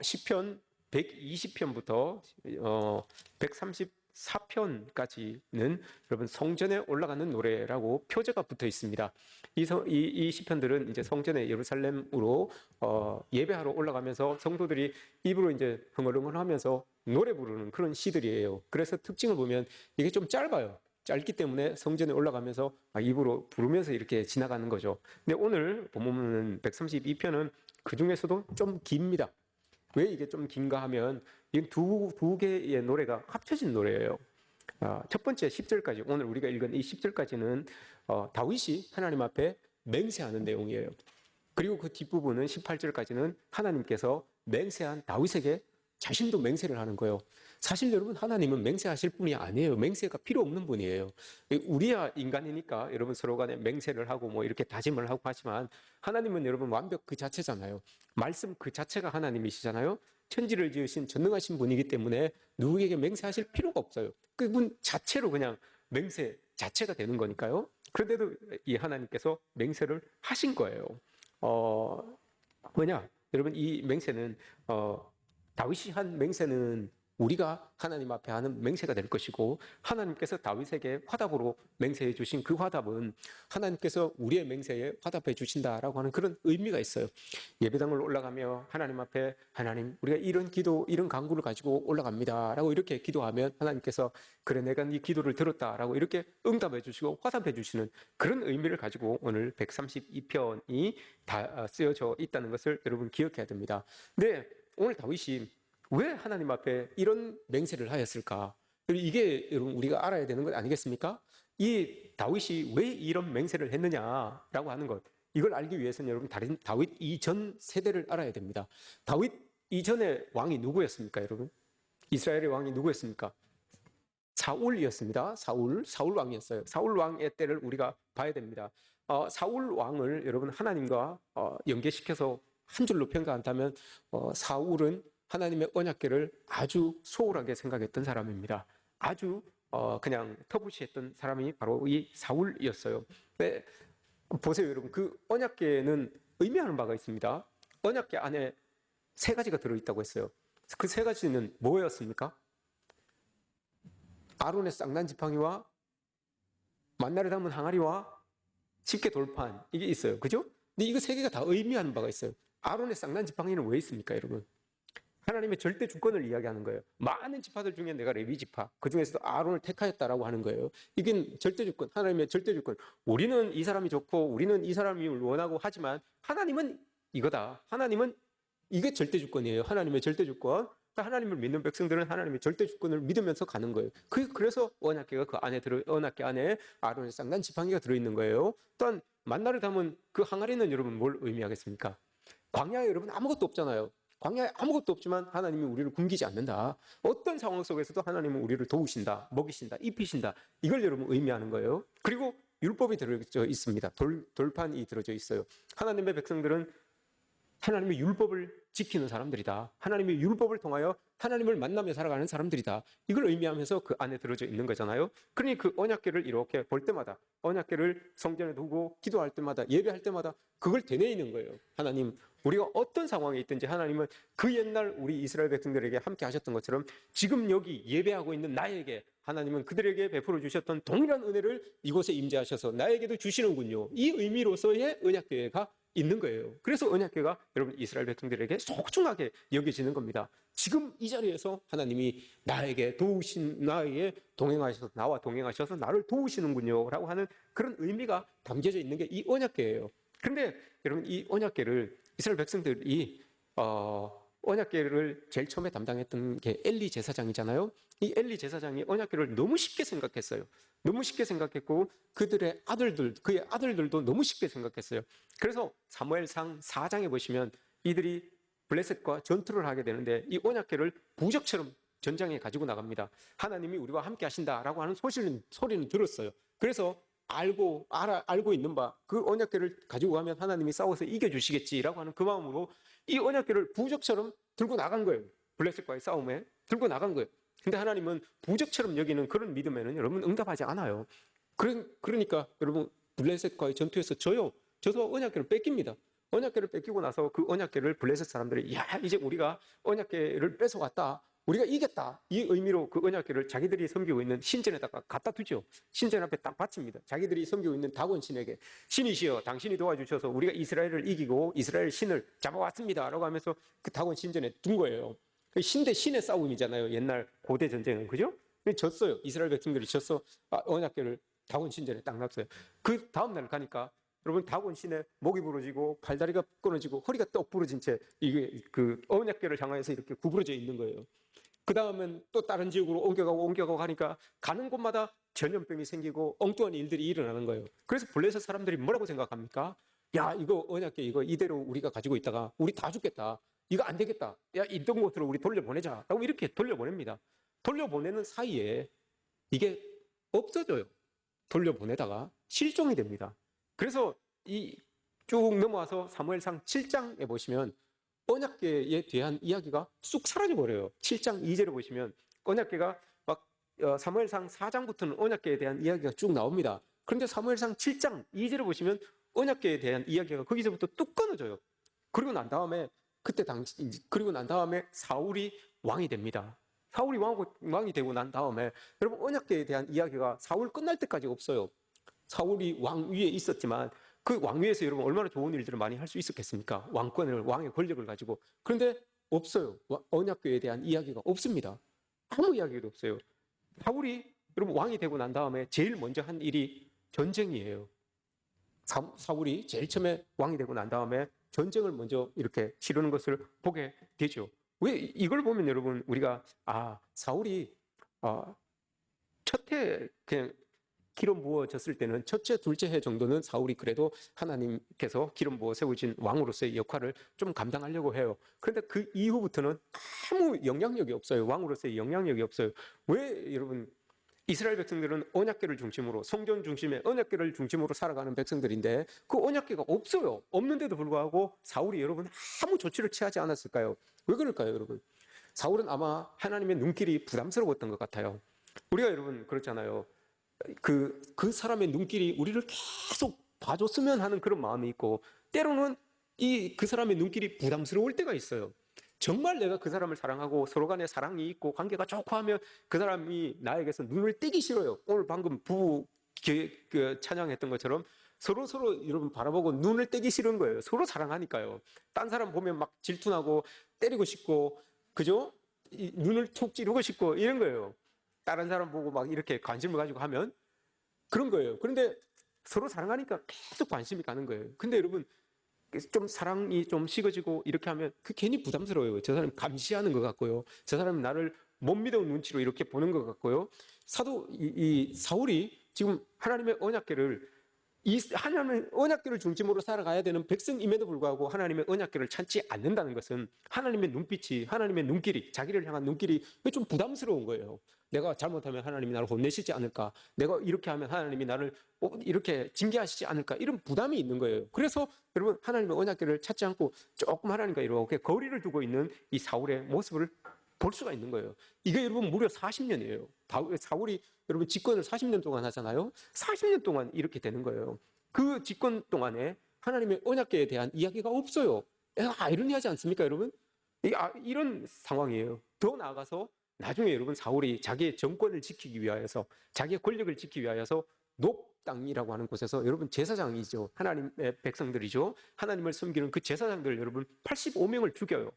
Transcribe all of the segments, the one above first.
시편 120편부터 134편까지는 여러분 성전에 올라가는 노래라고 표제가 붙어 있습니다. 이 시편들은 이제 성전에 예루살렘으로 예배하러 올라가면서 성도들이 입으로 이제 흥얼흥얼하면서 노래 부르는 그런 시들이에요. 그래서 특징을 보면 이게 좀 짧아요. 짧기 때문에 성전에 올라가면서 입으로 부르면서 이렇게 지나가는 거죠. 근데 오늘 본문은 132편은 그 중에서도 좀 깁니다. 왜 이게 좀 긴가 하면 이 두 개의 노래가 합쳐진 노래예요. 첫 번째 10절까지, 오늘 우리가 읽은 이 10절까지는 다윗이 하나님 앞에 맹세하는 내용이에요. 그리고 그 뒷부분은 18절까지는 하나님께서 맹세한 다윗에게 자신도 맹세를 하는 거예요. 사실 여러분, 하나님은 맹세하실 분이 아니에요. 맹세가 필요 없는 분이에요. 우리야 인간이니까 여러분 서로 간에 맹세를 하고 뭐 이렇게 다짐을 하고 하지만 하나님은 여러분 완벽 그 자체잖아요. 말씀 그 자체가 하나님이시잖아요. 천지를 지으신 전능하신 분이기 때문에 누구에게 맹세하실 필요가 없어요. 그분 자체로 그냥 맹세 자체가 되는 거니까요. 그런데도 이 하나님께서 맹세를 하신 거예요. 뭐냐? 여러분, 이 맹세는 다윗이 한 맹세는 우리가 하나님 앞에 하는 맹세가 될 것이고, 하나님께서 다윗에게 화답으로 맹세해 주신 그 화답은 하나님께서 우리의 맹세에 화답해 주신다라고 하는 그런 의미가 있어요. 예배당을 올라가며 하나님 앞에, 하나님, 우리가 이런 기도, 이런 간구를 가지고 올라갑니다 라고 이렇게 기도하면 하나님께서 그래, 내가 네 기도를 들었다라고 이렇게 응답해 주시고 화답해 주시는 그런 의미를 가지고 오늘 132편이 다 쓰여져 있다는 것을 여러분 기억해야 됩니다. 근데 오늘 다윗이 왜 하나님 앞에 이런 맹세를 하였을까? 이게 여러분 우리가 알아야 되는 것 아니겠습니까? 이 다윗이 왜 이런 맹세를 했느냐라고 하는 것, 이걸 알기 위해서는 여러분 다른 다윗 이전 세대를 알아야 됩니다. 다윗 이전의 왕이 누구였습니까, 여러분? 이스라엘의 왕이 누구였습니까? 사울이었습니다. 사울 왕이었어요. 사울 왕의 때를 우리가 봐야 됩니다. 사울 왕을 여러분 하나님과 연계시켜서 한 줄로 평가한다면 사울은 하나님의 언약궤를 아주 소홀하게 생각했던 사람입니다. 아주 그냥 터부시했던 사람이 바로 이 사울이었어요. 네, 보세요, 여러분. 그 언약궤는 의미하는 바가 있습니다. 언약궤 안에 세 가지가 들어있다고 했어요. 그 세 가지는 뭐였습니까? 아론의 쌍난 지팡이와 만나를 담은 항아리와 집게 돌판, 이게 있어요. 그죠? 근데 이거 세 개가 다 의미하는 바가 있어요. 아론의 쌍난 지팡이는 왜 있습니까, 여러분? 하나님의 절대 주권을 이야기하는 거예요. 많은 지파들 중에 내가 레위 지파, 그 중에서도 아론을 택하였다라고 하는 거예요. 이게 절대 주권, 하나님의 절대 주권. 우리는 이 사람이 좋고 우리는 이 사람이 원하고 하지만 하나님은 이거다. 하나님은 이게 절대 주권이에요. 하나님의 절대 주권. 하나님을 믿는 백성들은 하나님의 절대 주권을 믿으면서 가는 거예요. 그래서 언약궤가 그 안에 언약궤 안에 아론의 쌍난 지팡이가 들어있는 거예요. 또한 만나를 담은 그 항아리는 여러분 뭘 의미하겠습니까? 광야에 여러분 아무것도 없잖아요. 광야에 아무것도 없지만 하나님이 우리를 굶기지 않는다. 어떤 상황 속에서도 하나님은 우리를 도우신다, 먹이신다, 입히신다. 이걸 여러분 의미하는 거예요. 그리고 율법이 들어져 있습니다. 돌판이 들어져 있어요. 하나님의 백성들은 하나님의 율법을 지키는 사람들이다. 하나님의 율법을 통하여 하나님을 만나며 살아가는 사람들이다. 이걸 의미하면서 그 안에 들어져 있는 거잖아요. 그러니 그 언약궤를 이렇게 볼 때마다, 언약궤를 성전에 두고 기도할 때마다, 예배할 때마다 그걸 되뇌이는 거예요. 하나님, 우리가 어떤 상황에 있든지 하나님은 그 옛날 우리 이스라엘 백성들에게 함께 하셨던 것처럼 지금 여기 예배하고 있는 나에게 하나님은 그들에게 베풀어 주셨던 동일한 은혜를 이곳에 임재하셔서 나에게도 주시는군요. 이 의미로서의 언약궤가 있는 거예요. 그래서 언약궤가 여러분 이스라엘 백성들에게 소중하게 여겨지는 겁니다. 지금 이 자리에서 하나님이 나에게 동행하셔서, 나와 동행하셔서 나를 도우시는군요 라고 하는 그런 의미가 담겨져 있는 게 이 언약궤예요. 그런데 여러분, 이 언약궤를 이스라엘 백성들이 언약궤를 제일 처음에 담당했던 게 엘리 제사장이잖아요. 이 엘리 제사장이 언약궤를 너무 쉽게 생각했어요. 너무 쉽게 생각했고 그의 아들들도 너무 쉽게 생각했어요. 그래서 사무엘상 4장에 보시면 이들이 블레셋과 전투를 하게 되는데 이 언약궤를 부적처럼 전장에 가지고 나갑니다. 하나님이 우리와 함께 하신다라고 하는 소리는 들었어요. 그래서 알고 있는 바, 그 언약궤를 가지고 가면 하나님이 싸워서 이겨주시겠지라고 하는 그 마음으로 이 언약궤를 부적처럼 들고 나간 거예요. 블레셋과의 싸움에 들고 나간 거예요. 근데 하나님은 부적처럼 여기는 그런 믿음에는 여러분 응답하지 않아요. 그러니까 여러분 블레셋과의 전투에서 저도 언약궤를 뺏깁니다. 언약궤를 뺏기고 나서 그 언약궤를 블레셋 사람들이 야 이제 우리가 언약궤를 뺏어갔다. 우리가 이겼다. 이 의미로 그 언약궤를 자기들이 섬기고 있는 신전에다가 갖다 두죠. 신전 앞에 딱 바칩니다. 자기들이 섬기고 있는 다곤 신에게 신이시여 당신이 도와주셔서 우리가 이스라엘을 이기고 이스라엘 신을 잡아왔습니다. 라고 하면서 그 다곤 신전에 둔 거예요. 신 대 신의 싸움이잖아요. 옛날 고대 전쟁은. 그죠? 졌어요. 이스라엘 백성들이 졌어. 언약궤를 다곤 신전에 딱 놨어요. 그 다음날 가니까 여러분 다곤 신의 목이 부러지고 팔다리가 끊어지고 허리가 떡 부러진 채 이게 그 언약궤를 향해서 이렇게 구부러져 있는 거예요. 그 다음엔 또 다른 지역으로 옮겨가고 하니까 가는 곳마다 전염병이 생기고 엉뚱한 일들이 일어나는 거예요. 그래서 블레셋 사람들이 뭐라고 생각합니까? 야 이거 언약궤 이거 이대로 우리가 가지고 있다가 우리 다 죽겠다. 이거 안 되겠다. 야 있던 곳으로 우리 돌려보내자. 라고 이렇게 돌려보냅니다. 돌려보내는 사이에 이게 없어져요. 돌려보내다가 실종이 됩니다. 그래서 이 쭉 넘어와서 사무엘상 7장에 보시면 언약궤에 대한 이야기가 쑥 사라져버려요. 7장 2절에 보시면 언약궤가 막 사무엘상 4장부터는 언약궤에 대한 이야기가 쭉 나옵니다. 그런데 사무엘상 7장 2절에 보시면 언약궤에 대한 이야기가 거기서부터 뚝 끊어져요. 그리고 난 다음에 그리고 난 다음에 사울이 왕이 됩니다. 사울이 왕이 되고 난 다음에 여러분 언약궤에 대한 이야기가 사울 끝날 때까지 없어요. 사울이 왕 위에 있었지만 그 왕 위에서 여러분 얼마나 좋은 일들을 많이 할 수 있었겠습니까? 왕의 권력을 가지고. 그런데 없어요. 언약궤에 대한 이야기가 없습니다. 아무 이야기도 없어요. 사울이 여러분 왕이 되고 난 다음에 제일 먼저 한 일이 전쟁이에요. 사울이 제일 처음에 왕이 되고 난 다음에 전쟁을 먼저 이렇게 치르는 것을 보게 되죠. 왜 이걸 보면 여러분 우리가 사울이 첫해 그냥 기름 부어졌을 때는 첫째, 둘째 해 정도는 사울이 그래도 하나님께서 기름 부어 세우신 왕으로서의 역할을 좀 감당하려고 해요. 그런데 그 이후부터는 아무 영향력이 없어요. 왕으로서의 영향력이 없어요. 왜 여러분 이스라엘 백성들은 언약궤를 중심으로 성전 중심의 언약궤를 중심으로 살아가는 백성들인데 그 언약궤가 없어요. 없는데도 불구하고 사울이 여러분 아무 조치를 취하지 않았을까요? 왜 그럴까요, 여러분? 사울은 아마 하나님의 눈길이 부담스러웠던 것 같아요. 우리가 여러분 그렇잖아요. 그 사람의 눈길이 우리를 계속 봐줬으면 하는 그런 마음이 있고 때로는 그 사람의 눈길이 부담스러울 때가 있어요. 정말 내가 그 사람을 사랑하고 서로 간에 사랑이 있고 관계가 좋고 하면 그 사람이 나에게서 눈을 떼기 싫어요. 오늘 방금 부부 찬양했던 것처럼 서로 여러분 바라보고 눈을 떼기 싫은 거예요. 서로 사랑하니까요. 딴 사람 보면 막 질투나고 때리고 싶고 그죠? 눈을 툭 찌르고 싶고 이런 거예요. 다른 사람 보고 막 이렇게 관심을 가지고 하면 그런 거예요. 그런데 서로 사랑하니까 계속 관심이 가는 거예요. 근데 여러분 좀 사랑이 좀 식어지고 이렇게 하면 그 괜히 부담스러워요. 저 사람이 감시하는 것 같고요. 저 사람이 나를 못 믿어온 눈치로 이렇게 보는 것 같고요. 사울이 지금 하나님의 언약궤를 하나님의 언약궤를 중심으로 살아가야 되는 백성임에도 불구하고 하나님의 언약궤를 찾지 않는다는 것은 하나님의 눈빛이 하나님의 눈길이 자기를 향한 눈길이 좀 부담스러운 거예요. 내가 잘못하면 하나님이 나를 혼내시지 않을까? 내가 이렇게 하면 하나님이 나를 이렇게 징계하시지 않을까? 이런 부담이 있는 거예요. 그래서 여러분 하나님의 언약궤를 찾지 않고 조금 하나님과 이렇게 거리를 두고 있는 이 사울의 모습을 볼 수가 있는 거예요. 이게 여러분 무려 40년이에요. 사울이 여러분 집권을 40년 동안 하잖아요. 40년 동안 이렇게 되는 거예요. 그 집권 동안에 하나님의 언약궤에 대한 이야기가 없어요. 아이러니하지 않습니까, 여러분? 이런 상황이에요. 더 나아가서 나중에 여러분 사울이 자기의 정권을 지키기 위하여서 자기의 권력을 지키기 위하여서 높당이라고 하는 곳에서 여러분 제사장이죠. 하나님의 백성들이죠. 하나님을 섬기는 그 제사장들 여러분 85명을 죽여요.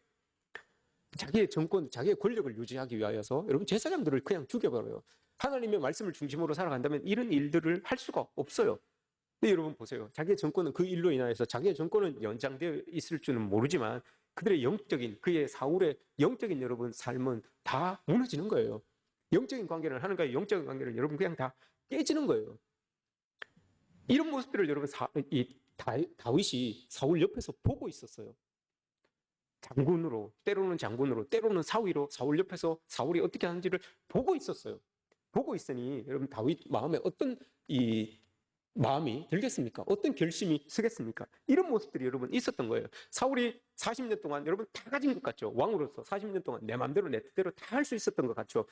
자기의 정권, 자기의 권력을 유지하기 위하여서 여러분 제사장들을 그냥 죽여버려요. 하나님의 말씀을 중심으로 살아간다면 이런 일들을 할 수가 없어요. 근데 여러분 보세요. 자기의 정권은 그 일로 인하여서 자기의 정권은 연장되어 있을 줄은 모르지만 그들의 사울의 영적인 여러분 삶은 다 무너지는 거예요. 영적인 관계를 하는가요? 영적인 관계를 여러분 그냥 다 깨지는 거예요. 이런 모습들을 여러분 다윗이 사울 옆에서 보고 있었어요. 때로는 때로는 사위로 사울 옆에서 사울이 어떻게 하는지를 보고 있었어요. 보고 있으니 여러분 다윗 마음에 어떤 마음이 들겠습니까? 어떤 결심이 서겠습니까? 이런 모습들이 여러분 있었던 거예요. 사울이 40년 동안 여러분 다 가진 것 같죠? 왕으로서 40년 동안 내 마음대로 내 뜻대로 다 할 수 있었던 것 같죠?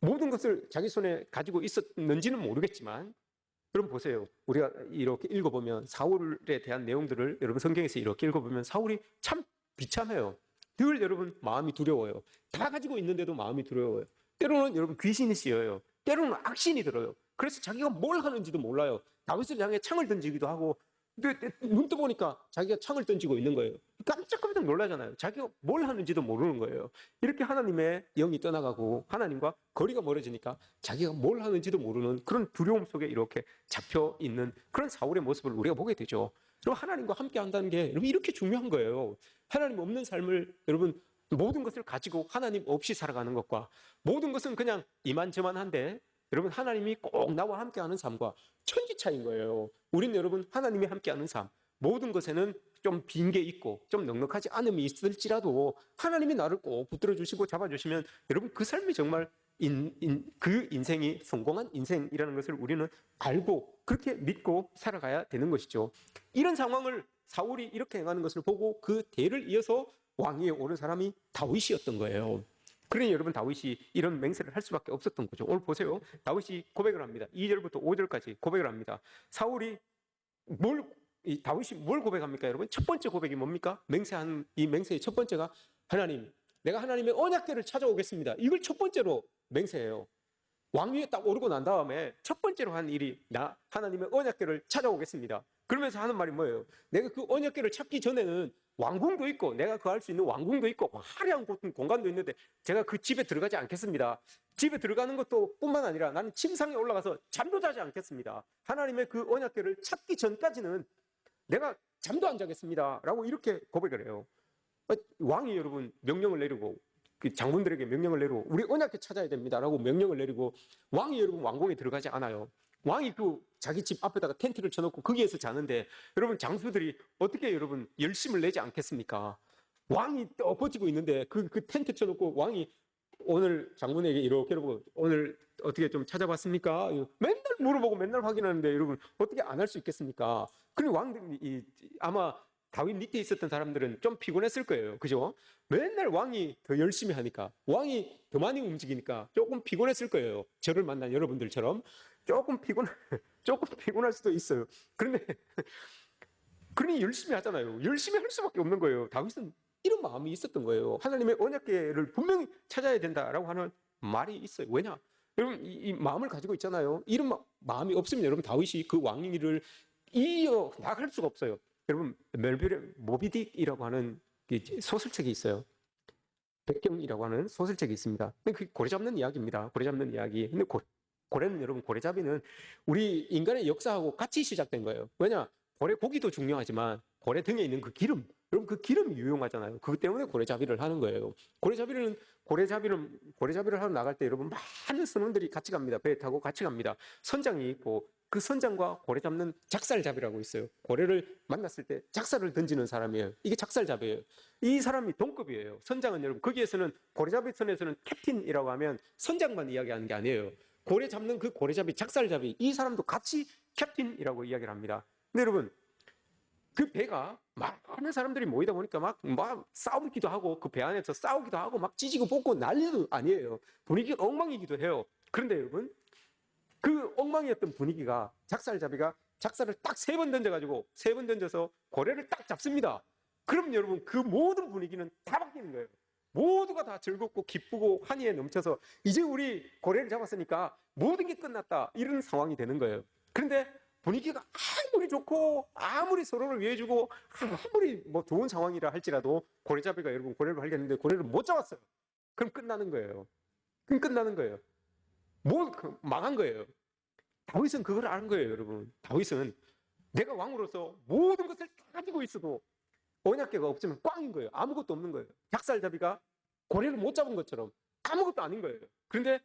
모든 것을 자기 손에 가지고 있었는지는 모르겠지만 여러분 보세요. 우리가 이렇게 읽어보면 사울에 대한 내용들을 여러분 성경에서 이렇게 읽어보면 사울이 참 비참해요. 늘 여러분 마음이 두려워요. 다 가지고 있는데도 마음이 두려워요. 때로는 여러분 귀신이 씌어요. 때로는 악신이 들어요. 그래서 자기가 뭘 하는지도 몰라요. 다윗을 향해 창을 던지기도 하고, 근데 눈 떠보니까 자기가 창을 던지고 있는 거예요. 깜짝깜짝 놀라잖아요. 자기가 뭘 하는지도 모르는 거예요. 이렇게 하나님의 영이 떠나가고 하나님과 거리가 멀어지니까 자기가 뭘 하는지도 모르는 그런 두려움 속에 이렇게 잡혀 있는 그런 사울의 모습을 우리가 보게 되죠. 그리고 하나님과 함께 한다는 게 여러분 이렇게 중요한 거예요. 하나님 없는 삶을 여러분 모든 것을 가지고 하나님 없이 살아가는 것과 모든 것은 그냥 이만저만한데 여러분 하나님이 꼭 나와 함께하는 삶과 천지 차이인 거예요. 우리는 여러분 하나님이 함께하는 삶, 모든 것에는 좀 빈 게 있고 좀 넉넉하지 않음이 있을지라도 하나님이 나를 꼭 붙들어 주시고 잡아주시면 여러분 그 삶이 정말 그 인생이 성공한 인생이라는 것을 우리는 알고 그렇게 믿고 살아가야 되는 것이죠. 이런 상황을 사울이 이렇게 행하는 것을 보고 그 대를 이어서 왕위에 오른 사람이 다윗이었던 거예요. 그러니 여러분 다윗이 이런 맹세를 할 수밖에 없었던 거죠. 오늘 보세요. 다윗이 고백을 합니다. 2절부터 5절까지 고백을 합니다. 다윗이 뭘 고백합니까, 여러분? 첫 번째 고백이 뭡니까? 맹세한 이 맹세의 첫 번째가 하나님, 내가 하나님의 언약궤를 찾아오겠습니다. 이걸 첫 번째로 맹세해요. 왕위에 딱 오르고 난 다음에 첫 번째로 한 일이 나 하나님의 언약궤를 찾아오겠습니다. 그러면서 하는 말이 뭐예요? 내가 그 언약궤를 찾기 전에는 왕궁도 있고 내가 그 할 수 있는 왕궁도 있고 화려한 공간도 있는데 제가 그 집에 들어가지 않겠습니다. 집에 들어가는 것도 뿐만 아니라 나는 침상에 올라가서 잠도 자지 않겠습니다. 하나님의 그 언약궤를 찾기 전까지는 내가 잠도 안 자겠습니다. 라고 이렇게 고백을 해요. 왕이 여러분 명령을 내리고 그 장군들에게 명령을 내리고 우리 언약궤 찾아야 됩니다. 라고 명령을 내리고 왕이 여러분 왕궁에 들어가지 않아요. 왕이 그 자기 집 앞에다가 텐트를 쳐놓고 거기에서 자는데 여러분 장수들이 어떻게 여러분 열심을 내지 않겠습니까? 왕이 엎어지고 있는데 그 텐트 쳐놓고 왕이 오늘 장군에게 이렇게 보고 오늘 어떻게 좀 찾아봤습니까? 맨날 물어보고 맨날 확인하는데 여러분 어떻게 안 할 수 있겠습니까? 그리고 왕들이 아마 다윗 밑에 있었던 사람들은 좀 피곤했을 거예요. 그죠? 맨날 왕이 더 열심히 하니까 왕이 더 많이 움직이니까 조금 피곤했을 거예요. 저를 만난 여러분들처럼 조금 피곤할 수도 있어요. 그런데 그러니 열심히 하잖아요. 열심히 할 수밖에 없는 거예요. 다윗은 이런 마음이 있었던 거예요. 하나님의 언약궤를 분명히 찾아야 된다라고 하는 말이 있어요. 왜냐? 여러분 이 마음을 가지고 있잖아요. 이런 마음이 없으면 여러분 다윗이 그 왕위를 이어 나갈 수가 없어요. 여러분 멜빌의 모비딕이라고 하는 소설책이 있어요. 백경이라고 하는 소설책이 있습니다. 그 고래 잡는 이야기입니다. 고래 잡는 이야기. 근데 고래는 여러분 고래잡이는 우리 인간의 역사하고 같이 시작된 거예요. 왜냐? 고래 고기도 중요하지만 고래 등에 있는 그 기름, 여러분 그 기름이 유용하잖아요. 그것 때문에 고래잡이를 하는 거예요. 고래잡이를 하러 나갈 때 여러분 많은 선원들이 같이 갑니다. 배에 타고 같이 갑니다. 선장이 있고 그 선장과 고래 잡는 작살잡이라고 있어요. 고래를 만났을 때 작살을 던지는 사람이에요. 이게 작살잡이에요. 이 사람이 동급이에요. 선장은 여러분 거기에서는 고래잡이 선에서는 캡틴이라고 하면 선장만 이야기하는 게 아니에요. 고래 잡는 그 고래잡이, 작살잡이 이 사람도 같이 캡틴이라고 이야기를 합니다. 근데 여러분 그 배가 많은 사람들이 모이다 보니까 막 싸우기도 하고 그 배 안에서 싸우기도 하고 막 찢고 뽑고 난리도 아니에요. 분위기가 엉망이기도 해요. 그런데 여러분 그 엉망이었던 분위기가 작살잡이가 작살을 딱 3번 던져가지고 3번 던져서 고래를 딱 잡습니다. 그럼 여러분 그 모든 분위기는 다 바뀌는 거예요. 모두가 다 즐겁고 기쁘고 환희에 넘쳐서 이제 우리 고래를 잡았으니까 모든 게 끝났다 이런 상황이 되는 거예요. 그런데 분위기가 아무리 좋고 아무리 서로를 위해주고 아무리 뭐 좋은 상황이라 할지라도 고래잡이가 여러분 고래를 발견했는데 고래를 못 잡았어요. 그럼 끝나는 거예요. 망한 거예요. 다윗은 그걸 아는 거예요, 여러분. 다윗은 내가 왕으로서 모든 것을 다 가지고 있어도 언약궤가 없으면 꽝인 거예요. 아무것도 없는 거예요. 작살잡이가 고래를 못 잡은 것처럼 아무것도 아닌 거예요. 그런데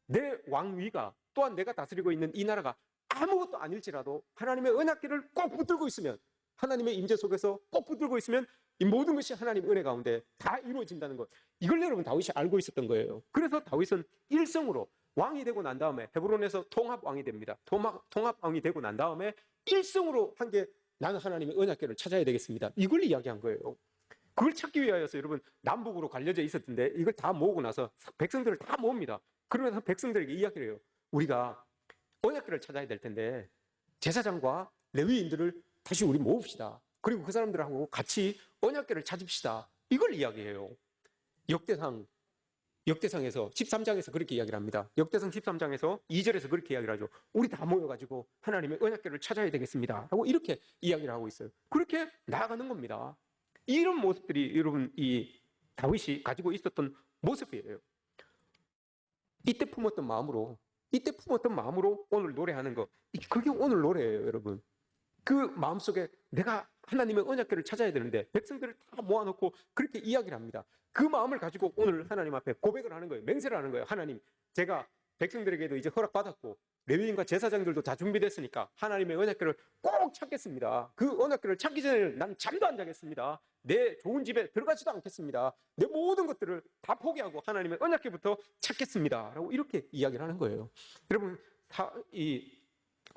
내 왕위가 또한 내가 다스리고 있는 이 나라가 아무것도 아닐지라도 하나님의 언약궤를 꼭 붙들고 있으면 하나님의 임재 속에서 꼭 붙들고 있으면 이 모든 것이 하나님의 은혜 가운데 다 이루어진다는 것. 이걸 여러분 다윗이 알고 있었던 거예요. 그래서 다윗은 일성으로 왕이 되고 난 다음에 헤브론에서 통합왕이 됩니다. 통합왕이 되고 난 다음에 일성으로 한 게 나는 하나님의 언약궤를 찾아야 되겠습니다. 이걸 이야기한 거예요. 그걸 찾기 위하여서 여러분 남북으로 갈려져 있었던데 이걸 다 모으고 나서 백성들을 다 모읍니다. 그러면서 백성들에게 이야기를 해요. 우리가 언약궤를 찾아야 될 텐데 제사장과 레위인들을 다시 우리 모읍시다. 그리고 그 사람들하고 같이 언약궤를 찾읍시다. 이걸 이야기해요. 역대상에서 13장에서 그렇게 이야기를 합니다. 역대상 13장에서 2절에서 그렇게 이야기를 하죠. 우리 다 모여가지고 하나님의 언약궤를 찾아야 되겠습니다. 하고 이렇게 이야기를 하고 있어요. 그렇게 나아가는 겁니다. 이런 모습들이 여러분 이 다윗이 가지고 있었던 모습이에요. 이때 품었던 마음으로 오늘 노래하는 거, 그게 오늘 노래예요, 여러분. 그 마음속에 내가 하나님의 언약궤를 찾아야 되는데 백성들을 다 모아놓고 그렇게 이야기를 합니다. 그 마음을 가지고 오늘 하나님 앞에 고백을 하는 거예요. 맹세를 하는 거예요. 하나님, 제가 백성들에게도 이제 허락받았고 레위인과 제사장들도 다 준비됐으니까 하나님의 언약궤를 꼭 찾겠습니다. 그 언약궤를 찾기 전에 난 잠도 안 자겠습니다. 내 좋은 집에 들어가지도 않겠습니다. 내 모든 것들을 다 포기하고 하나님의 언약궤부터 찾겠습니다. 라고 이렇게 이야기를 하는 거예요. 여러분,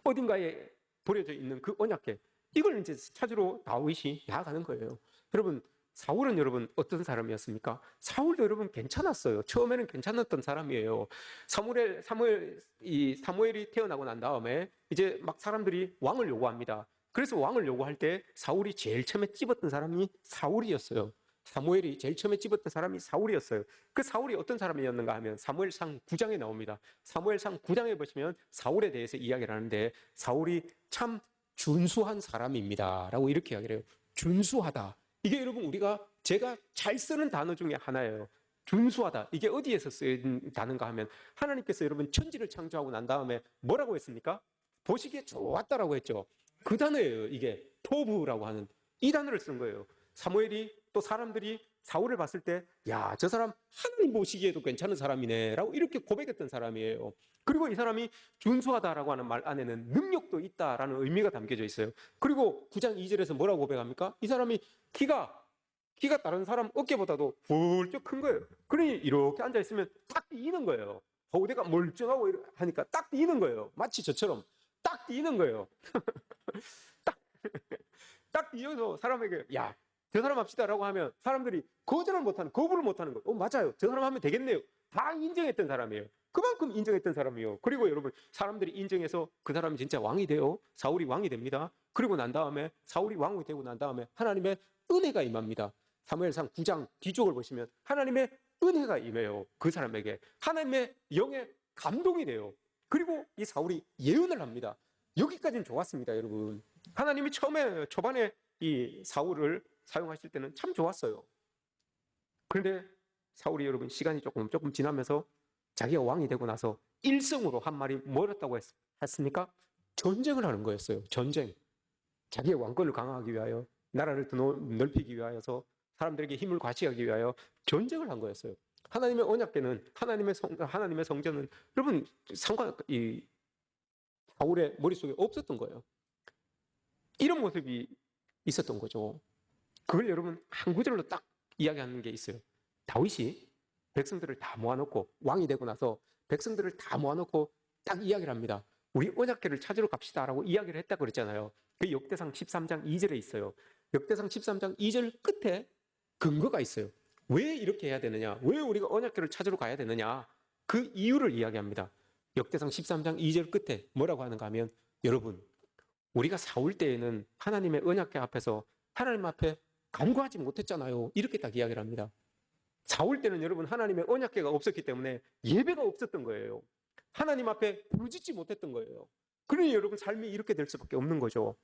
어딘가에 버려져 있는 그 언약궤, 이걸 이제 찾으러 다윗이 나아가는 거예요. 여러분, 사울은 여러분 어떤 사람이었습니까? 사울도 여러분 괜찮았어요. 처음에는 괜찮았던 사람이에요. 사무엘이 태어나고 난 다음에 이제 막 사람들이 왕을 요구합니다. 그래서 왕을 요구할 때 사울이 제일 처음에 찝었던 사람이 사울이었어요. 사무엘이 제일 처음에 찝었던 사람이 사울이었어요. 그 사울이 어떤 사람이었는가 하면 사무엘상 9장에 나옵니다. 사무엘상 9장에 보시면 사울에 대해서 이야기를 하는데 사울이 참 준수한 사람입니다 라고 이렇게 이야기를 해요. 준수하다, 이게 여러분 제가 잘 쓰는 단어 중에 하나예요. 준수하다, 이게 어디에서 쓰인 단어인가 하면 하나님께서 여러분 천지를 창조하고 난 다음에 뭐라고 했습니까? 보시기에 좋았다라고 했죠. 그 단어예요. 이게 토부라고 하는 이 단어를 쓴 거예요. 사무엘이 또 사람들이 사울을 봤을 때 야, 저 사람 하나님 보시기에도 괜찮은 사람이네 라고 이렇게 고백했던 사람이에요. 그리고 이 사람이 준수하다라고 하는 말 안에는 능력도 있다라는 의미가 담겨져 있어요. 그리고 9장 2절에서 뭐라고 고백합니까? 이 사람이 키가 다른 사람 어깨보다도 훌쩍 큰 거예요. 그러니 이렇게 앉아있으면 딱 뛰는 거예요. 내가 멀쩡하고 하니까 딱 뛰는 거예요. 마치 저처럼 딱 뛰는 거예요. 딱 뛰어서 사람에게 야, 저 사람 합시다라고 하면 사람들이 거부를 못하는 거예요. 맞아요, 저 사람 하면 되겠네요. 다 인정했던 사람이에요. 그만큼 인정했던 사람이에요. 그리고 여러분, 사람들이 인정해서 그 사람이 진짜 왕이 돼요. 사울이 왕이 됩니다. 그리고 난 다음에 사울이 왕이 되고 난 다음에 하나님의 은혜가 임합니다. 사무엘상 9장 뒤쪽을 보시면 하나님의 은혜가 임해요. 그 사람에게 하나님의 영의 감동이 돼요. 그리고 이 사울이 예언을 합니다. 여기까지는 좋았습니다, 여러분. 하나님이 초반에 이 사울을 사용하실 때는 참 좋았어요. 그런데 사울이 여러분 시간이 조금 지나면서 자기가 왕이 되고 나서 일성으로 한 말이 뭐였다고 했습니까? 전쟁을 하는 거였어요. 전쟁. 자기의 왕권을 강화하기 위하여, 나라를 더 넓히기 위하여서 사람들에게 힘을 과시하기 위하여 전쟁을 한 거였어요. 하나님의 언약궤는 하나님의 성전은 여러분 이 사울의 머릿속에 없었던 거예요. 이런 모습이 있었던 거죠. 그걸 여러분 한 구절로 딱 이야기하는 게 있어요. 다윗이 백성들을 다 모아놓고 왕이 되고 나서 백성들을 다 모아놓고 딱 이야기를 합니다. 우리 언약궤를 찾으러 갑시다라고 이야기를 했다고 그랬잖아요. 그 역대상 13장 2절에 있어요. 역대상 13장 2절 끝에 근거가 있어요. 왜 이렇게 해야 되느냐? 왜 우리가 언약궤를 찾으러 가야 되느냐? 그 이유를 이야기합니다. 역대상 13장 2절 끝에 뭐라고 하는가 하면, 여러분, 우리가 사울 때에는 하나님의 언약궤 앞에서 하나님 앞에 간구하지 못했잖아요. 이렇게 딱 이야기를 합니다. 사울 때는 여러분 하나님의 언약궤가 없었기 때문에 예배가 없었던 거예요. 하나님 앞에 부르짖지 못했던 거예요. 그러니 여러분 삶이 이렇게 될 수밖에 없는 거죠.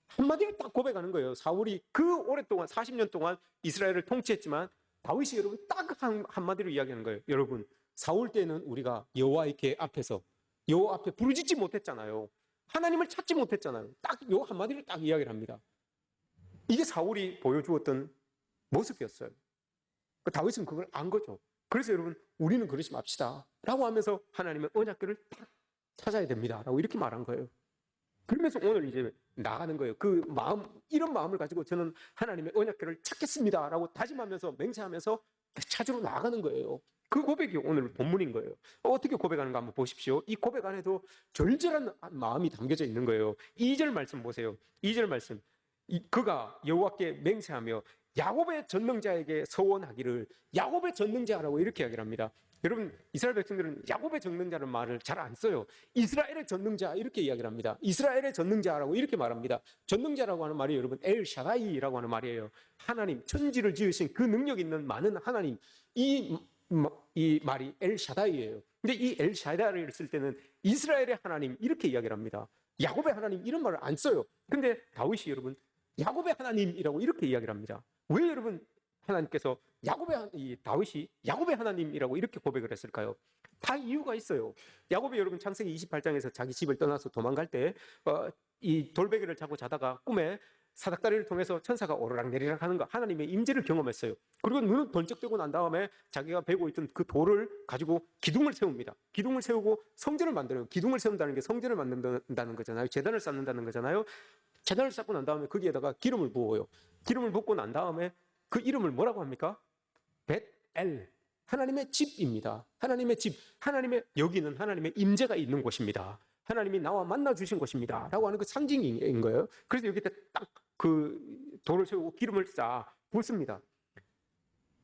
한마디로 딱 고백하는 거예요. 사울이 그 오랫동안 40년 동안 이스라엘을 통치했지만 다윗이 여러분 딱 한마디로 이야기하는 거예요. 여러분, 사울 때는 우리가 여호와의 궤 앞에서 여호와 앞에 부르짖지 못했잖아요. 하나님을 찾지 못했잖아요. 딱 요 한마디로 딱 이야기를 합니다. 이게 사울이 보여주었던 모습이었어요. 다윗은 그걸 안 거죠. 그래서 여러분, 우리는 그러지 맙시다 라고 하면서 하나님의 언약궤를 딱 찾아야 됩니다 라고 이렇게 말한 거예요. 그러면서 오늘 이제 나가는 거예요. 그 마음, 이런 마음을 가지고 저는 하나님의 언약궤를 찾겠습니다 라고 다짐하면서 맹세하면서 찾으러 나가는 거예요. 그 고백이 오늘 본문인 거예요. 어떻게 고백하는가 한번 보십시오. 이 고백 안에도 절절한 마음이 담겨져 있는 거예요. 2절 말씀 보세요. 2절 말씀. 그가 여호와께 맹세하며 야곱의 전능자에게 서원하기를 야곱의 전능자라고 이렇게 이야기를 합니다. 여러분, 이스라엘 백성들은 야곱의 전능자라는 말을 잘 안 써요. 이스라엘의 전능자 이렇게 이야기를 합니다. 이스라엘의 전능자라고 이렇게 말합니다. 전능자라고 하는 말이 여러분 엘 샤다이라고 하는 말이에요. 하나님, 천지를 지으신 그 능력 있는 많은 하나님, 이 말이 엘 샤다이예요. 근데 이 엘 샤다이를 쓸 때는 이스라엘의 하나님 이렇게 이야기를 합니다. 야곱의 하나님 이런 말을 안 써요. 근데 다윗이 여러분 야곱의 하나님이라고 이렇게 이야기를 합니다. 왜 여러분 하나님께서 다윗이 야곱의 하나님이라고 이렇게 고백을 했을까요? 다 이유가 있어요. 야곱이 여러분 창세기 28장에서 자기 집을 떠나서 도망갈 때 이 돌베개를 자고 자다가 꿈에 사닥다리를 통해서 천사가 오르락내리락 하는 거, 하나님의 임재를 경험했어요. 그리고 눈을 번쩍 뜨고 난 다음에 자기가 베고 있던 그 돌을 가지고 기둥을 세웁니다. 기둥을 세우고 성전을 만들어요. 기둥을 세운다는 게 성전을 만든다는 거잖아요. 제단을 쌓는다는 거잖아요. 제단을 쌓고 난 다음에 거기에다가 기름을 부어요. 기름을 붓고 난 다음에 그 이름을 뭐라고 합니까? 벳엘, 하나님의 집입니다. 하나님의 집, 여기는 하나님의 임재가 있는 곳입니다. 하나님이 나와 만나 주신 곳입니다 라고 하는 그 상징인 거예요. 그래서 여기다 딱 그 돌을 세우고 기름을 싹 붓습니다.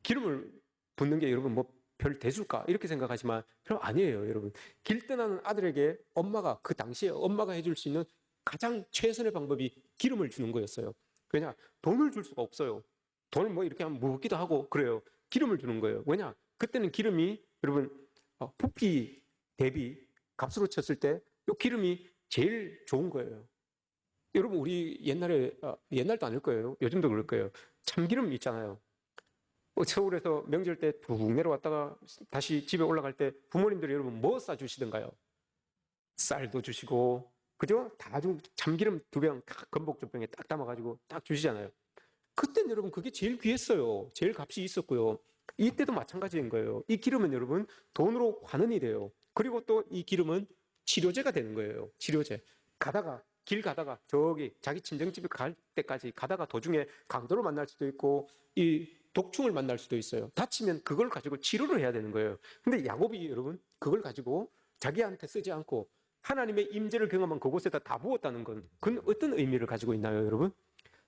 기름을 붓는 게 여러분 뭐 별 대수일까 이렇게 생각하지만 별로 아니에요. 여러분, 길 떠나는 아들에게 그 당시에 엄마가 해줄 수 있는 가장 최선의 방법이 기름을 주는 거였어요. 왜냐, 돈을 줄 수가 없어요. 돈을 뭐 이렇게 하면 무겁기도 하고 그래요. 기름을 주는 거예요. 왜냐, 그때는 기름이 여러분 부피 대비 값으로 쳤을 때 이 기름이 제일 좋은 거예요. 여러분, 우리 옛날도 아닐 거예요. 요즘도 그럴 거예요. 참기름 있잖아요. 서울에서 명절 때 툭 내려왔다가 다시 집에 올라갈 때 부모님들이 여러분 뭐 싸주시던가요? 쌀도 주시고, 그죠? 다 좀 참기름 2병 건복조병에 딱 담아가지고 딱 주시잖아요. 그때는 여러분 그게 제일 귀했어요. 제일 값이 있었고요. 이때도 마찬가지인 거예요. 이 기름은 여러분 돈으로 환원이 돼요. 그리고 또 이 기름은 치료제가 되는 거예요. 치료제. 길 가다가 저기 자기 친정집에 갈 때까지 가다가 도중에 강도를 만날 수도 있고 이 독충을 만날 수도 있어요. 다치면 그걸 가지고 치료를 해야 되는 거예요. 근데 야곱이 여러분 그걸 가지고 자기한테 쓰지 않고 하나님의 임재를 경험한 그곳에다 다 부었다는 건 그건 어떤 의미를 가지고 있나요, 여러분?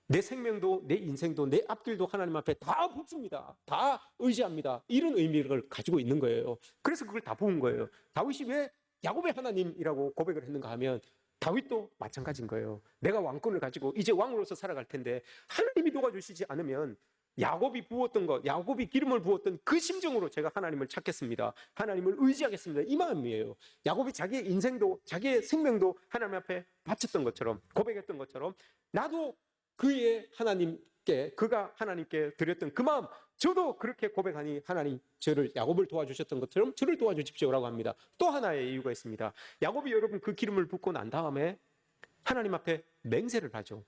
내 생명도 내 인생도 내 앞길도 하나님 앞에 다 붓습니다. 다 의지합니다. 이런 의미를 가지고 있는 거예요. 그래서 그걸 다 부은 거예요. 다윗이 왜 야곱의 하나님이라고 고백을 했는가 하면 다윗도 마찬가지인 거예요. 내가 왕권을 가지고 이제 왕으로서 살아갈 텐데 하나님이 도와주시지 않으면 야곱이 기름을 부었던 그 심정으로 제가 하나님을 찾겠습니다. 하나님을 의지하겠습니다. 이 마음이에요. 야곱이 자기의 인생도 자기의 생명도 하나님 앞에 바쳤던 것처럼 고백했던 것처럼 나도 그가 하나님께 드렸던 그 마음, 저도 그렇게 고백하니 하나님 야곱을 도와주셨던 것처럼 저를 도와주십시오라고 합니다. 또 하나의 이유가 있습니다. 야곱이 여러분 그 기름을 붓고 난 다음에 하나님 앞에 맹세를 하죠.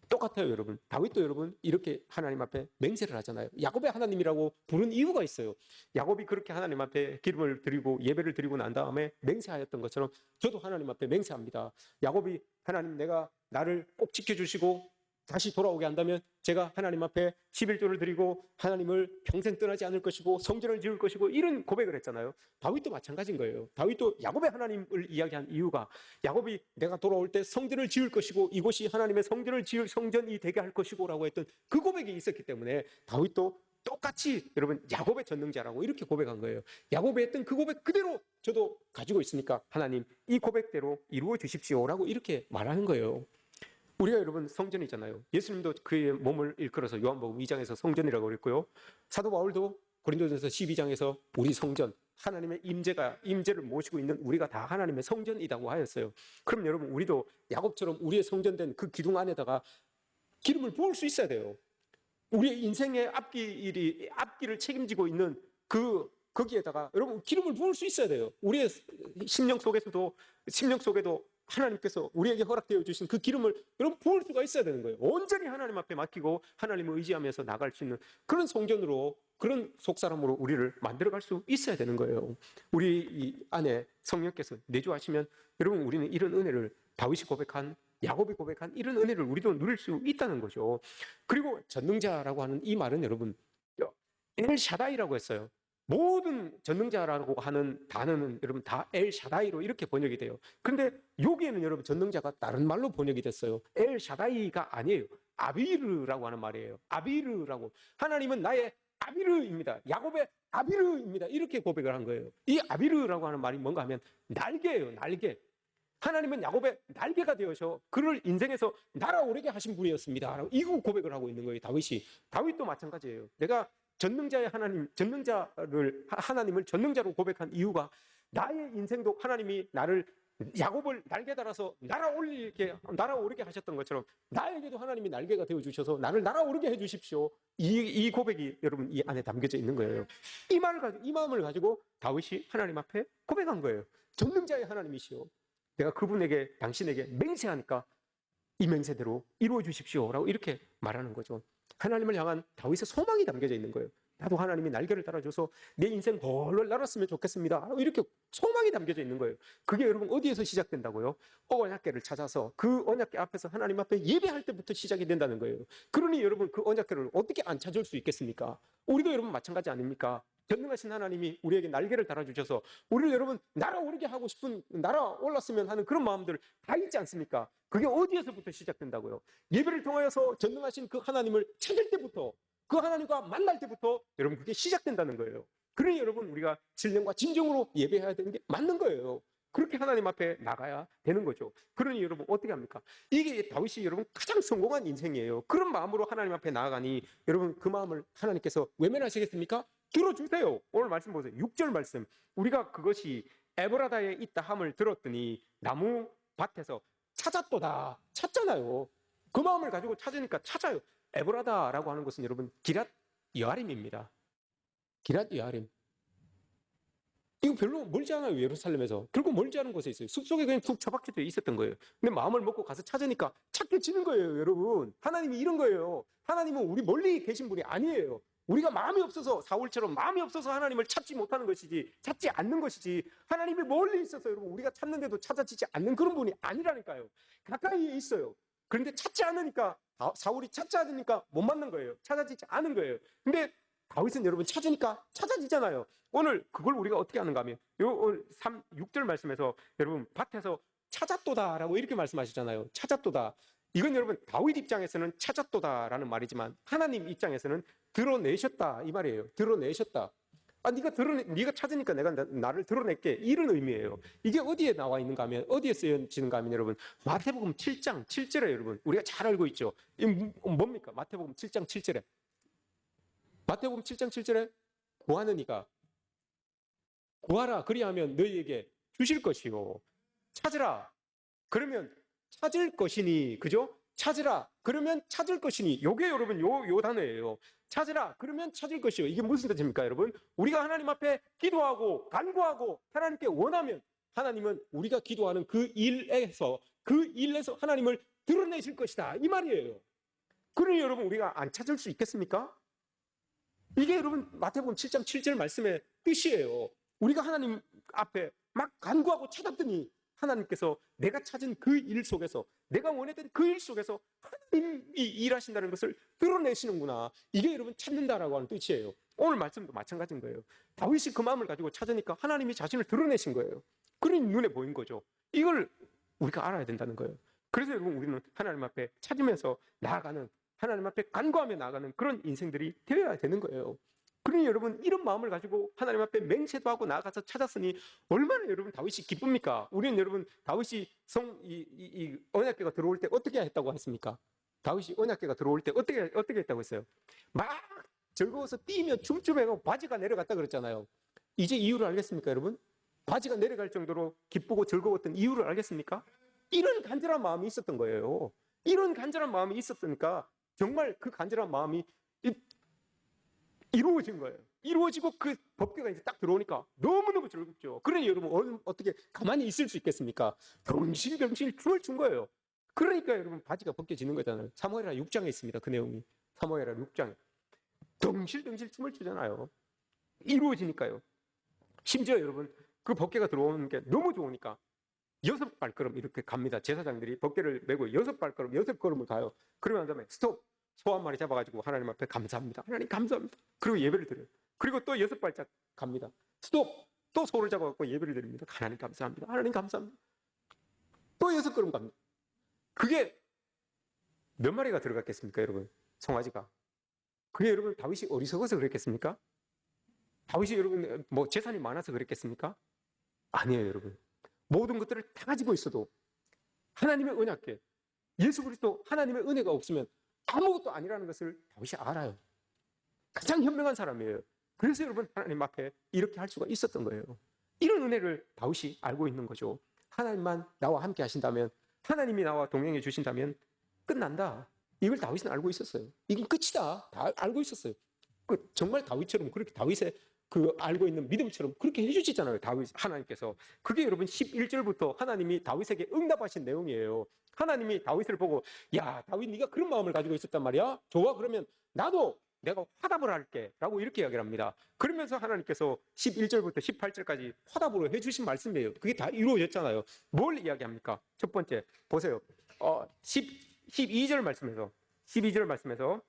똑같아요, 여러분. 다윗도 여러분 이렇게 하나님 앞에 맹세를 하잖아요. 야곱의 하나님이라고 부른 이유가 있어요. 야곱이 그렇게 하나님 앞에 기름을 드리고 예배를 드리고 난 다음에 맹세하였던 것처럼 저도 하나님 앞에 맹세합니다. 야곱이 하나님, 내가 나를 꼭 지켜주시고 다시 돌아오게 한다면 제가 하나님 앞에 11조를 드리고 하나님을 평생 떠나지 않을 것이고 성전을 지을 것이고 이런 고백을 했잖아요. 다윗도 마찬가지인 거예요. 다윗도 야곱의 하나님을 이야기한 이유가 야곱이 내가 돌아올 때 성전을 지을 것이고 이곳이 하나님의 성전을 지을 성전이 되게 할 것이고 라고 했던 그 고백이 있었기 때문에 다윗도 똑같이 여러분 야곱의 전능자라고 이렇게 고백한 거예요. 야곱이 했던 그 고백 그대로 저도 가지고 있으니까 하나님 이 고백대로 이루어 주십시오라고 이렇게 말하는 거예요. 우리가 여러분 성전이잖아요. 예수님도 그의 몸을 일컬어서 요한복음 2장에서 성전이라고 그랬고요. 사도 바울도 고린도전서 12장에서 우리 성전, 하나님의 임재를 모시고 있는 우리가 다 하나님의 성전이라고 하였어요. 그럼 여러분 우리도 야곱처럼 우리의 성전된 그 기둥 안에다가 기름을 부을 수 있어야 돼요. 우리의 인생의 앞길을 책임지고 있는 거기에다가 여러분 기름을 부을 수 있어야 돼요. 우리의 심령 속에도 하나님께서 우리에게 허락되어 주신 그 기름을 여러분 부을 수가 있어야 되는 거예요. 온전히 하나님 앞에 맡기고 하나님을 의지하면서 나갈 수 있는 그런 성전으로, 그런 속사람으로 우리를 만들어갈 수 있어야 되는 거예요. 우리 이 안에 성령께서 내주하시면 여러분 우리는 이런 은혜를 다윗이 고백한, 야곱이 고백한 이런 은혜를 우리도 누릴 수 있다는 거죠. 그리고 전능자라고 하는 이 말은 여러분 엘 샤다이라고 했어요. 모든 전능자라고 하는 단어는 여러분 다 엘 샤다이로 이렇게 번역이 돼요. 근데 여기에는 여러분 전능자가 다른 말로 번역이 됐어요. 엘 샤다이가 아니에요. 아비르라고 하는 말이에요. 아비르라고. 하나님은 나의 아비르입니다. 야곱의 아비르입니다. 이렇게 고백을 한 거예요. 이 아비르라고 하는 말이 뭔가 하면 날개예요. 날개. 하나님은 야곱의 날개가 되어서 그를 인생에서 날아오르게 하신 분이었습니다. 이거 고백을 하고 있는 거예요. 다윗이. 다윗도 마찬가지예요. 내가 전능자의 하나님, 하나님을 전능자로 고백한 이유가 나의 인생도 하나님이 나를 야곱을 날개 달아서 날아오르게 하셨던 것처럼 나에게도 하나님이 날개가 되어 주셔서 나를 날아오르게 해 주십시오. 이 고백이 여러분 이 안에 담겨져 있는 거예요. 이 마음을 가지고 다윗이 하나님 앞에 고백한 거예요. 전능자의 하나님이시오. 내가 그분에게 당신에게 맹세하니까 이 맹세대로 이루어 주십시오라고 이렇게 말하는 거죠. 하나님을 향한 다윗의 소망이 담겨져 있는 거예요. 나도 하나님이 날개를 달아줘서 내 인생 벌벌 날았으면 좋겠습니다. 이렇게 소망이 담겨져 있는 거예요. 그게 여러분 어디에서 시작된다고요? 언약궤를 찾아서 그 언약궤 앞에서 하나님 앞에 예배할 때부터 시작이 된다는 거예요. 그러니 여러분 그 언약궤를 어떻게 안 찾을 수 있겠습니까? 우리도 여러분 마찬가지 아닙니까? 전능하신 하나님이 우리에게 날개를 달아주셔서 우리를 여러분 날아오르게 하고 싶은, 날아올랐으면 하는 그런 마음들 다 있지 않습니까? 그게 어디에서부터 시작된다고요? 예배를 통하여서 전능하신 그 하나님을 찾을 때부터, 그 하나님과 만날 때부터 여러분 그게 시작된다는 거예요. 그러니 여러분 우리가 진정과 진정으로 예배해야 되는 게 맞는 거예요. 그렇게 하나님 앞에 나가야 되는 거죠. 그러니 여러분 어떻게 합니까? 이게 다윗이 여러분 가장 성공한 인생이에요. 그런 마음으로 하나님 앞에 나아가니 여러분 그 마음을 하나님께서 외면하시겠습니까? 들어주세요. 오늘 말씀 보세요. 6절 말씀. 우리가 그것이 에브라다에 있다 함을 들었더니 나무 밭에서 찾았도다. 찾잖아요. 그 마음을 가지고 찾으니까 찾아요. 에브라다라고 하는 것은 여러분 기랏 여아림입니다. 기랏 여아림. 이거 별로 멀지 않아요. 예루살렘에서. 결국 멀지 않은 곳에 있어요. 숲속에 그냥 툭 처박혀져 있었던 거예요. 근데 마음을 먹고 가서 찾으니까 찾게 지는 거예요. 여러분 하나님이 이런 거예요. 하나님은 우리 멀리 계신 분이 아니에요. 우리가 마음이 없어서, 사울처럼 마음이 없어서 하나님을 찾지 못하는 것이지, 찾지 않는 것이지, 하나님이 멀리 있어서 여러분 우리가 찾는데도 찾아지지 않는 그런 분이 아니라니까요. 가까이에 있어요. 그런데 찾지 않으니까, 사울이 찾지 않으니까 못 만난 거예요. 찾아지지 않은 거예요. 근데 다윗은 여러분 찾으니까 찾아지잖아요. 오늘 그걸 우리가 어떻게 하는가 하면 6절 말씀에서 여러분 밭에서 찾았도다라고 이렇게 말씀하시잖아요. 찾았도다. 이건 여러분 다윗 입장에서는 찾았도다라는 말이지만 하나님 입장에서는 드러내셨다 이 말이에요. 드러내셨다. 네가 찾으니까 내가 나를 드러낼게, 이런 의미예요. 이게 어디에 나와 있는가 하면, 어디에 쓰여지는가 하면 여러분 마태복음 7장 7절에 여러분 우리가 잘 알고 있죠. 이게 뭡니까? 마태복음 7장 7절에 마태복음 7장 7절에 구하는 이가 구하라 그리하면 너희에게 주실 것이요, 찾으라 그러면 찾을 것이니, 그죠? 찾으라 그러면 찾을 것이니, 요게 여러분 요 단어예요. 찾으라 그러면 찾을 것이요. 이게 무슨 뜻입니까 여러분? 우리가 하나님 앞에 기도하고 간구하고 하나님께 원하면 하나님은 우리가 기도하는 그 일에서 하나님을 드러내실 것이다 이 말이에요. 그러니 여러분 우리가 안 찾을 수 있겠습니까? 이게 여러분 마태복음 7장 7절 말씀의 뜻이에요. 우리가 하나님 앞에 막 간구하고 찾았더니 하나님께서 내가 찾은 그 일 속에서, 내가 원했던 그 일 속에서 하나님이 일하신다는 것을 드러내시는구나. 이게 여러분 찾는다라고 하는 뜻이에요. 오늘 말씀도 마찬가지인 거예요. 다윗이 그 마음을 가지고 찾으니까 하나님이 자신을 드러내신 거예요. 그러니 눈에 보인 거죠. 이걸 우리가 알아야 된다는 거예요. 그래서 여러분 우리는 하나님 앞에 찾으면서 나아가는, 하나님 앞에 간구하며 나아가는 그런 인생들이 되어야 되는 거예요. 그러니 여러분 이런 마음을 가지고 하나님 앞에 맹세도 하고 나아가서 찾았으니 얼마나 여러분 다윗이 기쁩니까? 우리는 여러분 다윗이 언약궤가 들어올 때 어떻게 했다고 했습니까? 다윗이 언약궤가 들어올 때 어떻게 했다고 했어요? 막 즐거워서 뛰며 춤추며 바지가 내려갔다 그랬잖아요. 이제 이유를 알겠습니까 여러분? 바지가 내려갈 정도로 기쁘고 즐거웠던 이유를 알겠습니까? 이런 간절한 마음이 있었던 거예요. 이런 간절한 마음이 있었으니까 정말 그 간절한 마음이 이루어진 거예요. 이루어지고 그 법궤가 이제 딱 들어오니까 너무너무 즐겁죠. 그러니 여러분 어떻게 가만히 있을 수 있겠습니까? 덩실덩실 춤을 춘 거예요. 그러니까 여러분 바지가 벗겨지는 거잖아요. 사무엘하 6장에 있습니다. 그 내용이. 사무엘하 6장에. 덩실덩실 춤을 추잖아요. 이루어지니까요. 심지어 여러분 그 법궤가 들어오는 게 너무 좋으니까 6발걸음 이렇게 갑니다. 제사장들이 법궤를 메고 6발걸음, 6걸음을 가요. 그러면 다음에 스톱! 소 한 마리 잡아가지고 하나님 앞에 감사합니다. 하나님 감사합니다. 그리고 예배를 드려요. 그리고 또 6발짝 갑니다. 스톱! 또 소를 잡아갖고 예배를 드립니다. 하나님 감사합니다. 하나님 감사합니다. 또 6걸음 갑니다. 그게 몇 마리가 들어갔겠습니까, 여러분? 송아지가. 그게 여러분 다윗이 어리석어서 그랬겠습니까? 다윗이 여러분 뭐 재산이 많아서 그랬겠습니까? 아니에요, 여러분. 모든 것들을 다 가지고 있어도 하나님의 언약궤, 예수 그리스도 하나님의 은혜가 없으면 아무것도 아니라는 것을 다윗이 알아요. 가장 현명한 사람이에요. 그래서 여러분 하나님 앞에 이렇게 할 수가 있었던 거예요. 이런 은혜를 다윗이 알고 있는 거죠. 하나님만 나와 함께 하신다면, 하나님이 나와 동행해 주신다면 끝난다. 이걸 다윗은 알고 있었어요. 이건 끝이다. 다 알고 있었어요. 정말 다윗처럼 그렇게 다윗의 그 알고 있는 믿음처럼 그렇게 해주시잖아요. 다윗 하나님께서. 그게 여러분 11절부터 하나님이 다윗에게 응답하신 내용이에요. 하나님이 다윗을 보고 야 다윗 네가 그런 마음을 가지고 있었단 말이야. 좋아 그러면 나도 내가 화답을 할게 라고 이렇게 이야기를 합니다. 그러면서 하나님께서 11절부터 18절까지 화답으로 해주신 말씀이에요. 그게 다 이루어졌잖아요. 뭘 이야기합니까? 첫 번째 보세요. 12절 말씀에서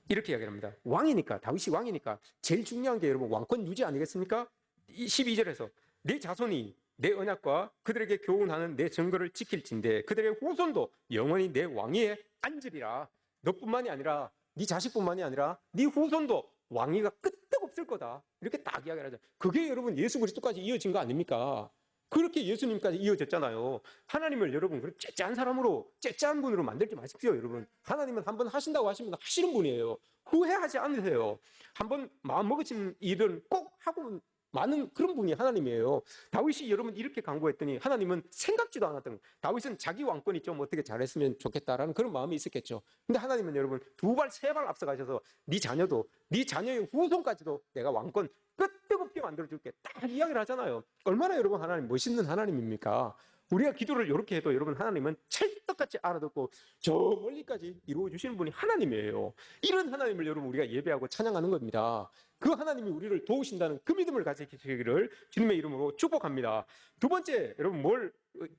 이렇게 이야기합니다. 왕이니까, 다윗이 왕이니까 제일 중요한 게 여러분 왕권 유지 아니겠습니까? 12절에서 내 자손이 내 언약과 그들에게 교훈하는 내 증거를 지킬진대 그들의 후손도 영원히 내 왕위에 앉으리라. 너뿐만이 아니라 네 자식뿐만이 아니라 네 후손도 왕위가 끄떡없을 거다. 이렇게 딱 이야기를 하죠. 그게 여러분 예수 그리스도까지 이어진 거 아닙니까? 그렇게 예수님까지 이어졌잖아요. 하나님을 여러분 그렇게 째째한 사람으로, 째째한 분으로 만들지 마십시오, 여러분. 하나님은 한번 하신다고 하시면 하시는 분이에요. 후회하지 않으세요. 한번 마음먹으신 일은 꼭 하고 많은 그런 분이 하나님이에요. 다윗이 여러분 이렇게 간구했더니 하나님은 생각지도 않았던 거예요. 다윗은 자기 왕권이 좀 어떻게 잘했으면 좋겠다라는 그런 마음이 있었겠죠. 근데 하나님은 여러분 두 발, 세 발 앞서가셔서 네 자녀도, 네 자녀의 후손까지도 내가 왕권 끄떡없게 만들어줄게 딱 이야기를 하잖아요. 얼마나 여러분 하나님 멋있는 하나님입니까? 우리가 기도를 이렇게 해도 여러분 하나님은 찰떡같이 알아듣고 저 멀리까지 이루어주시는 분이 하나님이에요. 이런 하나님을 여러분 우리가 예배하고 찬양하는 겁니다. 그 하나님이 우리를 도우신다는 그 믿음을 가지시기를 주님의 이름으로 축복합니다. 두 번째 여러분 뭘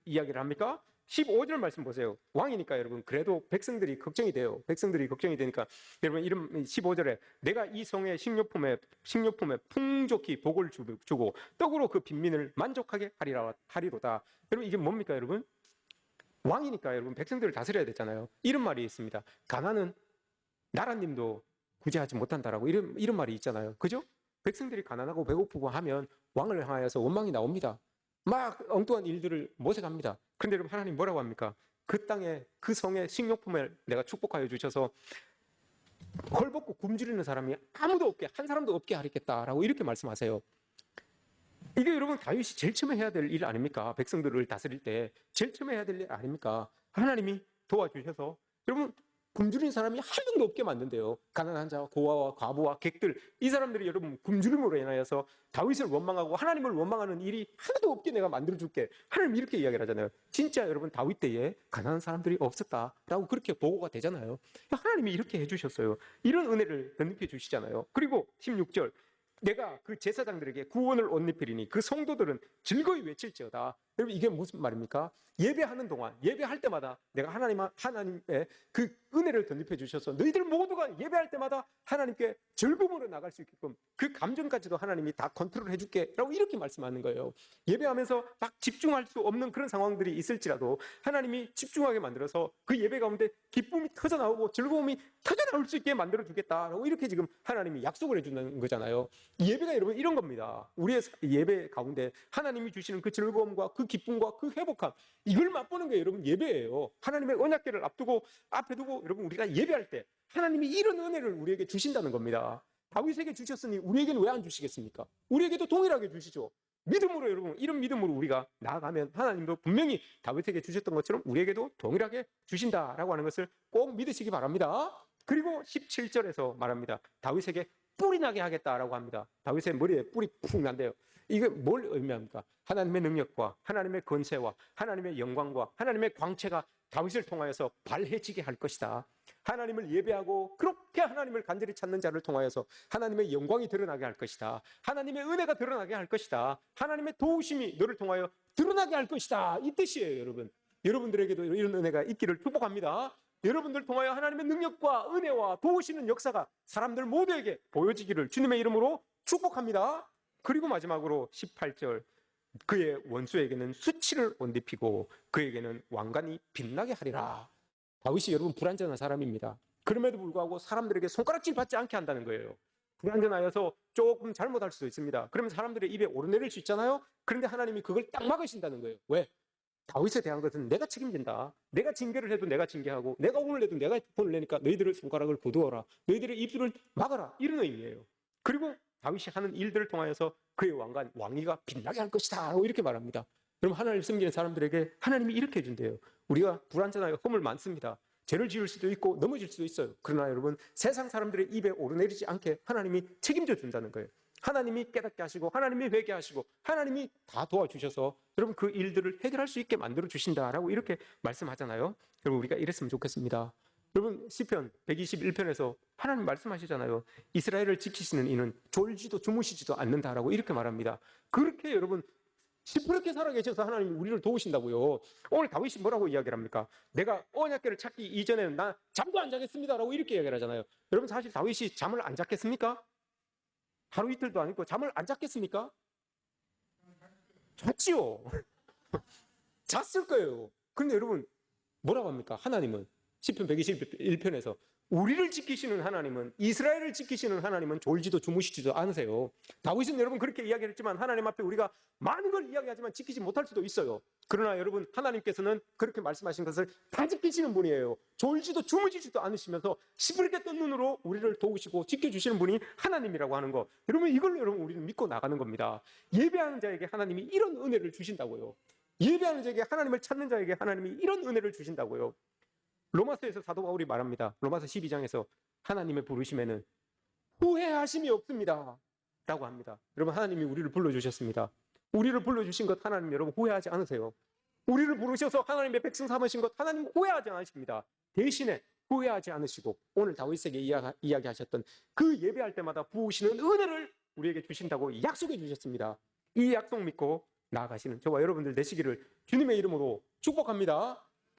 이야기를 합니까? 15절 말씀 보세요. 왕이니까 여러분 그래도 백성들이 걱정이 돼요. 백성들이 걱정이 되니까 여러분 이름 15절에 내가 이 성의 식료품에 풍족히 복을 주고 떡으로 그 빈민을 만족하게 하리로다. 여러분 이게 뭡니까 여러분? 왕이니까 여러분 백성들을 다스려야 되잖아요. 이런 말이 있습니다. 가난은 나라님도 구제하지 못한다라고 이런 말이 있잖아요. 그죠? 백성들이 가난하고 배고프고 하면 왕을 향하여서 원망이 나옵니다. 막 엉뚱한 일들을 모색합니다. 그런데 여러분 하나님 뭐라고 합니까? 그 땅에 그 성의 식료품을 내가 축복하여 주셔서 헐벗고 굶주리는 사람이 아무도 없게 한 사람도 없게 하겠다라고 이렇게 말씀하세요. 이게 여러분 다윗이 제일 처음에 해야 될 일 아닙니까? 백성들을 다스릴 때 제일 처음에 해야 될 일 아닙니까? 하나님이 도와주셔서 여러분 굶주린 사람이 한 명도 없게 만든대요. 가난한 자, 고아와 과부와 객들 이 사람들이 여러분 굶주림으로 인하여서 다윗을 원망하고 하나님을 원망하는 일이 하나도 없게 내가 만들어줄게. 하나님 이렇게 이야기를 하잖아요. 진짜 여러분 다윗 때에 가난한 사람들이 없었다라고 그렇게 보고가 되잖아요. 하나님이 이렇게 해주셨어요. 이런 은혜를 덧입혀 주시잖아요. 그리고 16절 내가 그 제사장들에게 구원을 옷 입히리니 그 성도들은 즐거이 외칠지어다. 여러분 이게 무슨 말입니까? 예배하는 동안 예배할 때마다 내가 하나님의 그 은혜를 덧입혀 주셔서 너희들 모두가 예배할 때마다 하나님께 즐거움으로 나갈 수 있게끔 그 감정까지도 하나님이 다 컨트롤 해줄게 라고 이렇게 말씀하는 거예요. 예배하면서 막 집중할 수 없는 그런 상황들이 있을지라도 하나님이 집중하게 만들어서 그 예배 가운데 기쁨이 터져나오고 즐거움이 터져나올 수 있게 만들어주겠다라고 이렇게 지금 하나님이 약속을 해주는 거잖아요. 예배가 여러분 이런 겁니다. 우리의 예배 가운데 하나님이 주시는 그 즐거움과 그 기쁨과 그 회복함 이걸 맛보는 게 여러분 예배예요. 하나님의 언약궤를 앞에 두고 여러분 우리가 예배할 때 하나님이 이런 은혜를 우리에게 주신다는 겁니다. 다윗에게 주셨으니 우리에게는 왜 안 주시겠습니까? 우리에게도 동일하게 주시죠. 믿음으로 여러분 이런 믿음으로 우리가 나아가면 하나님도 분명히 다윗에게 주셨던 것처럼 우리에게도 동일하게 주신다라고 하는 것을 꼭 믿으시기 바랍니다. 그리고 17절에서 말합니다. 다윗에게 뿔이 나게 하겠다라고 합니다. 다윗의 머리에 뿔이 푹 난대요. 이게 뭘 의미합니까? 하나님의 능력과 하나님의 권세와 하나님의 영광과 하나님의 광채가 다윗을 통하여서 발해지게 할 것이다. 하나님을 예배하고 그렇게 하나님을 간절히 찾는 자를 통하여서 하나님의 영광이 드러나게 할 것이다. 하나님의 은혜가 드러나게 할 것이다. 하나님의 도우심이 너를 통하여 드러나게 할 것이다. 이 뜻이에요, 여러분. 여러분들에게도 이런 은혜가 있기를 축복합니다. 여러분들 통하여 하나님의 능력과 은혜와 도우시는 역사가 사람들 모두에게 보여지기를 주님의 이름으로 축복합니다. 그리고 마지막으로 18절 그의 원수에게는 수치를 옷 입히고 그에게는 왕관이 빛나게 하리라. 다윗이 여러분 불완전한 사람입니다. 그럼에도 불구하고 사람들에게 손가락질 받지 않게 한다는 거예요. 불완전하여서 조금 잘못할 수도 있습니다. 그러면 사람들의 입에 오르내릴 수 있잖아요. 그런데 하나님이 그걸 딱 막으신다는 거예요. 왜? 다윗에 대한 것은 내가 책임진다. 내가 징계를 해도 내가 징계하고 내가 혼을 내도 내가 혼을 내니까 너희들의 손가락을 거두어라. 너희들의 입술을 막아라. 이런 의미예요. 그리고 다윗이 하는 일들을 통하여서 그의 왕위가 빛나게 할 것이다 라고 이렇게 말합니다. 그럼 하나님을 섬기는 사람들에게 하나님이 이렇게 해준대요. 우리가 불완전하여 허물 많습니다. 죄를 지을 수도 있고 넘어질 수도 있어요. 그러나 여러분 세상 사람들의 입에 오르내리지 않게 하나님이 책임져 준다는 거예요. 하나님이 깨닫게 하시고 하나님이 회개하시고 하나님이 다 도와주셔서 여러분 그 일들을 해결할 수 있게 만들어 주신다라고 이렇게 말씀하잖아요. 여러분 우리가 이랬으면 좋겠습니다. 여러분 시편 121편에서 하나님 말씀하시잖아요. 이스라엘을 지키시는 이는 졸지도 주무시지도 않는다라고 이렇게 말합니다. 그렇게 여러분 시퍼렇게 살아계셔서 하나님이 우리를 도우신다고요. 오늘 다윗이 뭐라고 이야기를 합니까? 내가 언약궤를 찾기 이전에는 나 잠도 안 자겠습니다라고 이렇게 이야기를 하잖아요. 여러분 사실 다윗이 잠을 안 잤겠습니까? 하루 이틀도 아니고 잠을 안 잤겠습니까? 잤지요. 잤을 거예요. 그런데 여러분 뭐라고 합니까? 하나님은 시편 121편에서 우리를 지키시는 하나님은, 이스라엘을 지키시는 하나님은 졸지도 주무시지도 않으세요. 다윗은 여러분 그렇게 이야기를 했지만 하나님 앞에 우리가 많은 걸 이야기하지만 지키지 못할 수도 있어요. 그러나 여러분 하나님께서는 그렇게 말씀하신 것을 다 지키시는 분이에요. 졸지도 주무시지도 않으시면서 시퍼렇게 뜬 눈으로 우리를 도우시고 지켜주시는 분이 하나님이라고 하는 거, 여러분 이걸로 여러분 우리는 믿고 나가는 겁니다. 예배하는 자에게 하나님이 이런 은혜를 주신다고요. 예배하는 자에게, 하나님을 찾는 자에게 하나님이 이런 은혜를 주신다고요. 로마서에서 사도 바울이 말합니다. 로마서 12장에서 하나님의 부르심에는 후회하심이 없습니다 라고 합니다. 여러분 하나님이 우리를 불러주셨습니다. 우리를 불러주신 것 하나님 여러분 후회하지 않으세요. 우리를 부르셔서 하나님의 백성 삼으신 것 하나님 후회하지 않으십니다. 대신에 후회하지 않으시고 오늘 다윗에게 이야기하셨던 그 예배할 때마다 부으시는 은혜를 우리에게 주신다고 약속해 주셨습니다. 이 약속 믿고 나아가시는 저와 여러분들 되시기를 주님의 이름으로 축복합니다.